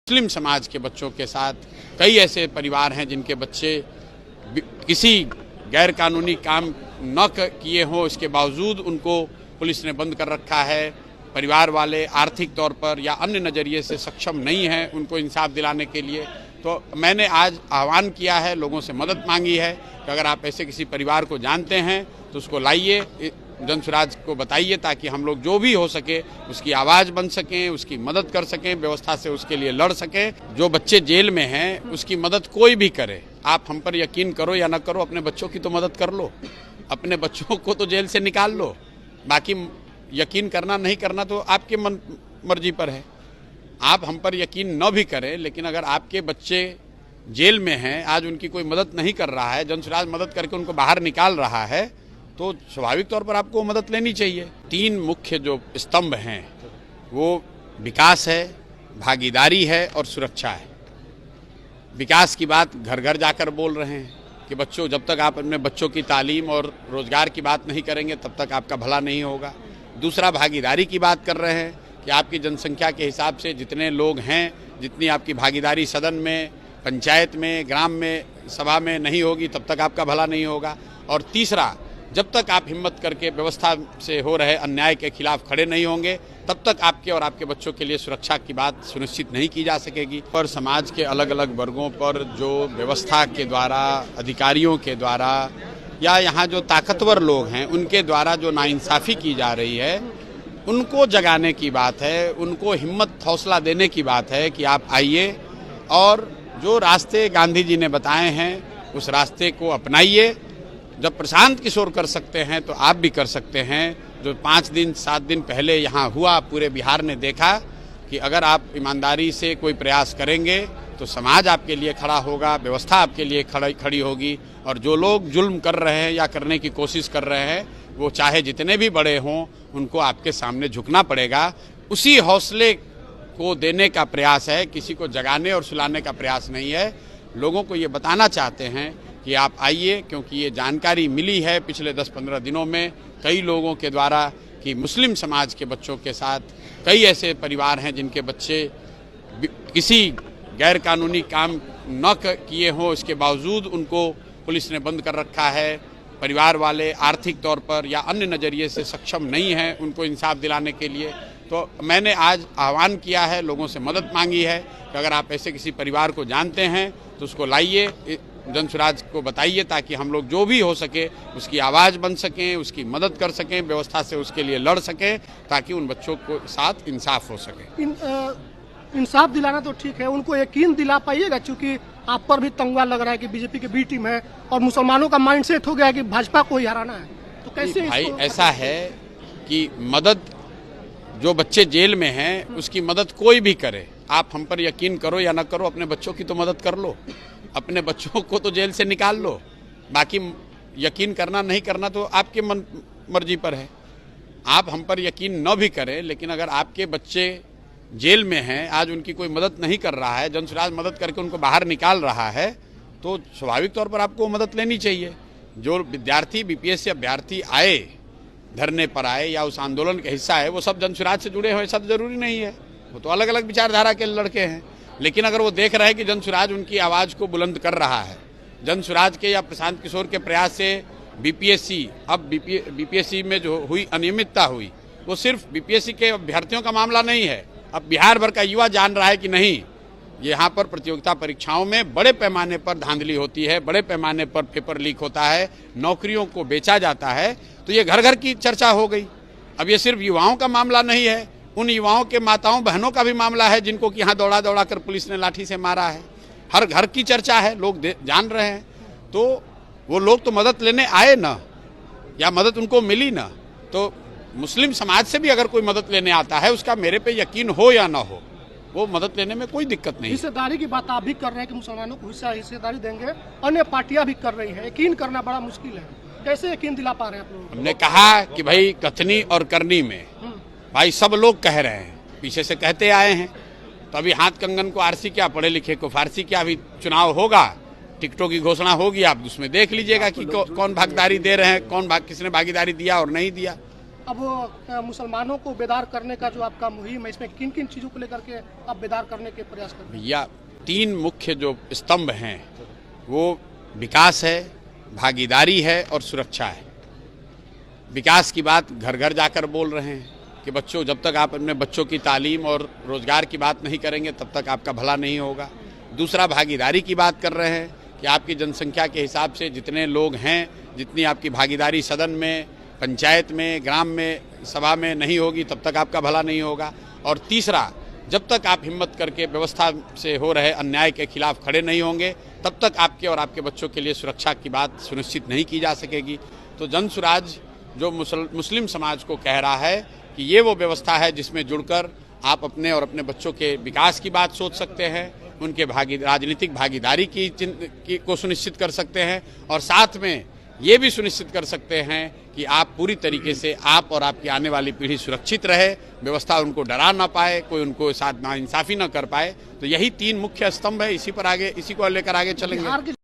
मुस्लिम समाज के बच्चों के साथ कई ऐसे परिवार हैं जिनके बच्चे किसी गैर कानूनी काम न किए हों, इसके बावजूद उनको पुलिस ने बंद कर रखा है। परिवार वाले आर्थिक तौर पर या अन्य नज़रिए से सक्षम नहीं हैं उनको इंसाफ दिलाने के लिए। तो मैंने आज आह्वान किया है, लोगों से मदद मांगी है कि अगर आप ऐसे किसी परिवार को जानते हैं तो उसको लाइए, जनसुराज को बताइए, ताकि हम लोग जो भी हो सके उसकी आवाज़ बन सकें, उसकी मदद कर सकें, व्यवस्था से उसके लिए लड़ सकें। जो बच्चे जेल में हैं उसकी मदद कोई भी करे, आप हम पर यकीन करो या ना करो, अपने बच्चों की तो मदद कर लो, अपने बच्चों को तो जेल से निकाल लो। बाकी यकीन करना नहीं करना तो आपके मर्जी पर है। आप हम पर यकीन न भी करें, लेकिन अगर आपके बच्चे जेल में हैं, आज उनकी कोई मदद नहीं कर रहा है, जनसुराज मदद करके उनको बाहर निकाल रहा है, तो स्वाभाविक तौर पर आपको मदद लेनी चाहिए। 3 मुख्य जो स्तंभ हैं वो विकास है, भागीदारी है और सुरक्षा है। विकास की बात घर घर जाकर बोल रहे हैं कि बच्चों, जब तक आप अपने बच्चों की तालीम और रोजगार की बात नहीं करेंगे तब तक आपका भला नहीं होगा। दूसरा, भागीदारी की बात कर रहे हैं कि आपकी जनसंख्या के हिसाब से जितने लोग हैं, जितनी आपकी भागीदारी सदन में, पंचायत में, ग्राम में, सभा में नहीं होगी तब तक आपका भला नहीं होगा। और तीसरा, जब तक आप हिम्मत करके व्यवस्था से हो रहे अन्याय के खिलाफ खड़े नहीं होंगे तब तक आपके और आपके बच्चों के लिए सुरक्षा की बात सुनिश्चित नहीं की जा सकेगी। और समाज के अलग अलग वर्गों पर जो व्यवस्था के द्वारा, अधिकारियों के द्वारा या यहाँ जो ताकतवर लोग हैं उनके द्वारा जो नाइंसाफ़ी की जा रही है, उनको जगाने की बात है, उनको हिम्मत हौसला देने की बात है कि आप आइए और जो रास्ते गांधी जी ने बताए हैं उस रास्ते को अपनाइए। जब प्रशांत किशोर कर सकते हैं तो आप भी कर सकते हैं। जो 5 दिन 7 दिन पहले यहाँ हुआ, पूरे बिहार ने देखा कि अगर आप ईमानदारी से कोई प्रयास करेंगे तो समाज आपके लिए खड़ा होगा, व्यवस्था आपके लिए खड़ी होगी। और जो लोग जुल्म कर रहे हैं या करने की कोशिश कर रहे हैं, वो चाहे जितने भी बड़े हों, उनको आपके सामने झुकना पड़ेगा। उसी हौसले को देने का प्रयास है, किसी को जगाने और सुलाने का प्रयास नहीं है। लोगों को ये बताना चाहते हैं कि आप आइए, क्योंकि ये जानकारी मिली है पिछले 10-15 दिनों में कई लोगों के द्वारा कि मुस्लिम समाज के बच्चों के साथ कई ऐसे परिवार हैं जिनके बच्चे किसी गैर कानूनी काम न किए हों, इसके बावजूद उनको पुलिस ने बंद कर रखा है। परिवार वाले आर्थिक तौर पर या अन्य नज़रिए से सक्षम नहीं हैं उनको इंसाफ दिलाने के लिए। तो मैंने आज आह्वान किया है, लोगों से मदद मांगी है कि अगर आप ऐसे किसी परिवार को जानते हैं तो उसको लाइए, जनसुराज को बताइए, ताकि हम लोग जो भी हो सके उसकी आवाज़ बन सकें, उसकी मदद कर सकें, व्यवस्था से उसके लिए लड़ सकें, ताकि उन बच्चों को साथ इंसाफ हो सके। इंसाफ दिलाना तो ठीक है, उनको यकीन दिला पाइएगा, क्योंकि आप पर भी तंगवा लग रहा है कि बीजेपी की बी टीम है और मुसलमानों का माइंडसेट हो गया है कि भाजपा को ही हराना है। तो कैसे भाई, ऐसा है कि मदद, जो बच्चे जेल में हैं उसकी मदद कोई भी करे, आप हम पर यकीन करो या ना करो, अपने बच्चों की तो मदद कर लो, अपने बच्चों को तो जेल से निकाल लो। बाकी यकीन करना नहीं करना तो आपके मर्जी पर है। आप हम पर यकीन न भी करें, लेकिन अगर आपके बच्चे जेल में हैं, आज उनकी कोई मदद नहीं कर रहा है, जनसुराज मदद करके उनको बाहर निकाल रहा है, तो स्वाभाविक तौर पर आपको मदद लेनी चाहिए। जो विद्यार्थी, बीपीएससी अभ्यर्थी आए, धरने पर आए या उस आंदोलन का हिस्सा है, वो सब जनसुराज से जुड़े हुए सब जरूरी नहीं है, वो तो अलग अलग विचारधारा के लड़के हैं। लेकिन अगर वो देख रहे हैं कि जनसुराज उनकी आवाज़ को बुलंद कर रहा है, जनसुराज के या प्रशांत किशोर के प्रयास से बीपीएससी, अब बीपीएससी में जो हुई अनियमितता हुई, वो सिर्फ बीपीएससी के अभ्यर्थियों का मामला नहीं है। अब बिहार भर का युवा जान रहा है कि नहीं, यहाँ पर प्रतियोगिता परीक्षाओं में बड़े पैमाने पर धांधली होती है, बड़े पैमाने पर पेपर लीक होता है, नौकरियों को बेचा जाता है। तो ये घर घर की चर्चा हो गई। अब ये सिर्फ युवाओं का मामला नहीं है, उन युवाओं के माताओं बहनों का भी मामला है जिनको कि यहाँ दौड़ा दौड़ा कर पुलिस ने लाठी से मारा है। हर घर की चर्चा है, लोग जान रहे हैं। तो वो लोग तो मदद लेने आए ना, या मदद उनको मिली ना। तो मुस्लिम समाज से भी अगर कोई मदद लेने आता है, उसका मेरे पे यकीन हो या ना हो, वो मदद लेने में कोई दिक्कत नहीं। हिस्सेदारी की बात आप भी कर रहे हैं कि मुसलमानों को हिस्सेदारी देंगे, अन्य पार्टियां भी कर रही हैं, यकीन करना बड़ा मुश्किल है। कैसे यकीन दिला पा रहे हैं आप लोग? हमने कहा कि भाई कथनी और करनी में भाई सब लोग कह रहे हैं, पीछे से कहते आए हैं। तो अभी हाथ कंगन को आरसी क्या, पढ़े लिखे को फारसी क्या, अभी चुनाव होगा, टिकटों की घोषणा होगी, आप उसमें देख लीजिएगा कि कौन भागीदारी दे रहे हैं, किसने भागीदारी दिया और नहीं दिया। अब मुसलमानों को बेदार करने का जो आपका मुहिम है, इसमें किन किन चीज़ों को लेकर के आप बेदार करने के प्रयास कर रहे हैं? भैया 3 मुख्य जो स्तंभ हैं वो विकास है, भागीदारी है और सुरक्षा है। विकास की बात घर घर जाकर बोल रहे हैं कि बच्चों, जब तक आप अपने बच्चों की तालीम और रोजगार की बात नहीं करेंगे तब तक आपका भला नहीं होगा। दूसरा, भागीदारी की बात कर रहे हैं कि आपकी जनसंख्या के हिसाब से जितने लोग हैं, जितनी आपकी भागीदारी सदन में, पंचायत में, ग्राम में, सभा में नहीं होगी तब तक आपका भला नहीं होगा। और तीसरा, जब तक आप हिम्मत करके व्यवस्था से हो रहे अन्याय के खिलाफ खड़े नहीं होंगे तब तक आपके और आपके बच्चों के लिए सुरक्षा की बात सुनिश्चित नहीं की जा सकेगी। तो जन सुराज जो मुस्लिम समाज को कह रहा है कि ये वो व्यवस्था है जिसमें जुड़कर आप अपने और अपने बच्चों के विकास की बात सोच सकते हैं, उनके राजनीतिक भागीदारी को सुनिश्चित कर सकते हैं और साथ में ये भी सुनिश्चित कर सकते हैं कि आप पूरी तरीके से आप और आपकी आने वाली पीढ़ी सुरक्षित रहे, व्यवस्था उनको डरा ना पाए, कोई उनको साथ नाइंसाफ़ी ना कर पाए। तो यही 3 मुख्य स्तंभ है, इसी को लेकर आगे चलेंगे।